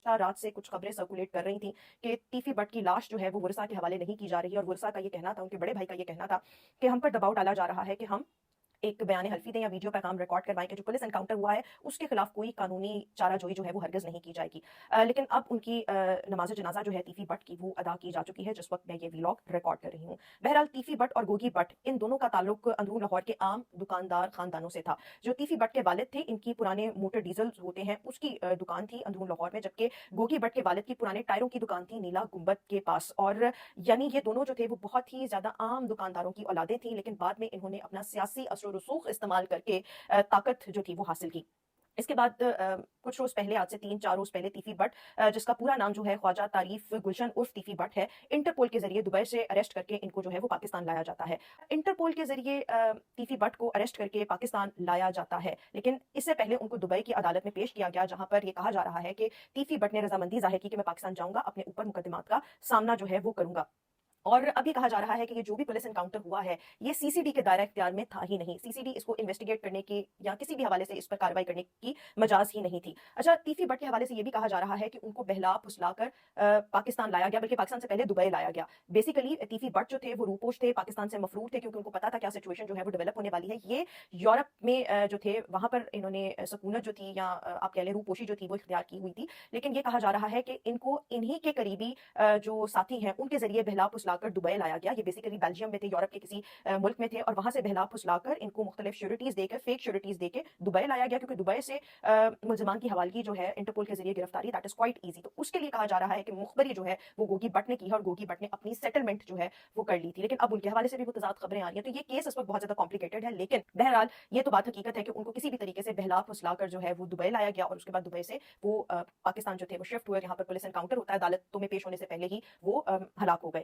تھا، رات سے کچھ خبریں سرکولیٹ کر رہی تھیں کہ ٹیفی بٹ کی لاش جو ہے وہ ورثہ کے حوالے نہیں کی جا رہی ہے، اور ورثہ کا یہ کہنا تھا، ان کے بڑے بھائی کا یہ کہنا تھا کہ ہم پر دباؤ ڈالا جا رہا ہے کہ ہم ایک بیان حلفی دیں یا ویڈیو پیغام ریکارڈ کروائیں کہ جو پولیس انکاؤنٹر ہوا ہے اس کے خلاف کوئی قانونی چارہ جوئی جو ہے وہ ہرگز نہیں کی جائے گی۔ لیکن اب ان کی نماز جنازہ جو ہے ٹیفی بٹ کی وہ ادا کی جا چکی ہے جس وقت میں یہ ویلاگ ریکارڈ کر رہی ہوں۔ بہرحال ٹیفی بٹ اور گوگی بٹ ان دونوں کا تعلق اندرون لاہور کے عام دکاندار خاندانوں سے تھا۔ جو ٹیفی بٹ کے والد تھے ان کی پرانے موٹر ڈیزل ہوتے ہیں اس کی دکان تھی اندرون لاہور میں، جبکہ گوگی بٹ کے والد کی پرانے ٹائروں کی دکان تھی نیلا گنبد کے پاس۔ اور یعنی یہ دونوں جو تھے وہ بہت ہی زیادہ عام دکانداروں کی اولادیں تھیں، لیکن بعد میں انہوں نے اپنا سیاسی اثر و رسوخ استعمال کر کے طاقت جو تھی وہ حاصل کی۔ اس کے بعد کچھ روز پہلے، آج سے 3-4 روز پہلے، ٹیفی بٹ جس کا پورا نام جو ہے خواجہ تعریف گلشن عرف ٹیفی بٹ ہے، انٹرپول کے ذریعے دبئی سے اریسٹ کر کے ان کو جو ہے وہ پاکستان لایا جاتا ہے۔ انٹرپول کے ذریعے ٹیفی بٹ کو اریسٹ کر کے پاکستان لایا جاتا ہے، لیکن اس سے پہلے ان کو دبئی کی عدالت میں پیش کیا گیا، جہاں پر یہ کہا جا رہا ہے کہ ٹیفی بٹ نے رضامندی ظاہر کی کہ میں پاکستان جاؤں گا، اپنے اوپر مقدمات کا سامنا جو ہے وہ کروں گا۔ اور اب یہ کہا جا رہا ہے کہ یہ جو بھی پولیس انکاؤنٹر ہوا ہے یہ سی سی ڈی کے دائرہ اختیار میں تھا ہی نہیں، سی سی ڈی اس کو انویسٹیگیٹ کرنے کی یا کسی بھی حوالے سے اس پر کارروائی کرنے کی مجاز ہی نہیں تھی۔ اچھا، ٹیفی بٹ کے حوالے سے یہ بھی کہا جا رہا ہے کہ ان کو بہلا پھسلا کر پاکستان لایا گیا، بلکہ پاکستان سے پہلے دبئی لایا گیا۔ بیسیکلی ٹیفی بٹ جو تھے وہ روپوش تھے، پاکستان سے مفرور تھے، کیونکہ ان کو پتا تھا کیا سچویشن جو ہے وہ ڈیولپ ہونے والی ہے۔ یہ یورپ میں جو تھے وہاں پر انہوں نے سکونت جو تھی یا آپ کہہ لیں روپوشی جو تھی وہ اختیار کی ہوئی تھی، لیکن یہ کہا جا رہا ہے کہ ان کو انہی کے قریبی جو ساتھی ہیں ان کے ذریعے بہلا پھسلا کر دبئی لایا گیا۔ یہ بیسیکلی بیلجیم میں تھے، یورپ کے کسی ملک میں تھے، اور وہاں سے بہلا پھسلا کر ان کو مختلف شیورٹیز دے کر، فیک شیورٹیز دے کے دبئی لایا گیا، کیونکہ دبئی سے ملزمان کی حوالگی جو ہے انٹرپول کے ذریعے گرفتاری دیٹ از کوائٹ ایزی۔ تو اس کے لیے کہا جا رہا ہے کہ مخبری جو ہے وہ گوگی بٹ نے کی ہے، اور گوگی بٹ نے اپنی سیٹلمنٹ جو ہے وہ کر لی تھی، لیکن اب ان کے حوالے سے بھی متضاد خبریں آ رہی ہیں۔ تو یہ کیس اس وقت بہت زیادہ کمپلیکیٹڈ ہے، لیکن بہرحال یہ تو بات حقیقت ہے کہ ان کو کسی بھی طریقے سے بہلا پھسلا کر جو ہے وہ دبئی لایا گیا، اور اس کے بعد دبئی سے وہ پاکستان جو تھے وہ شفٹ ہوئے، یہاں پر پولیس انکاؤنٹر ہوتا ہے، عدالتوں میں پیش ہونے سے پہلے ہی وہ ہلاک ہو گئے۔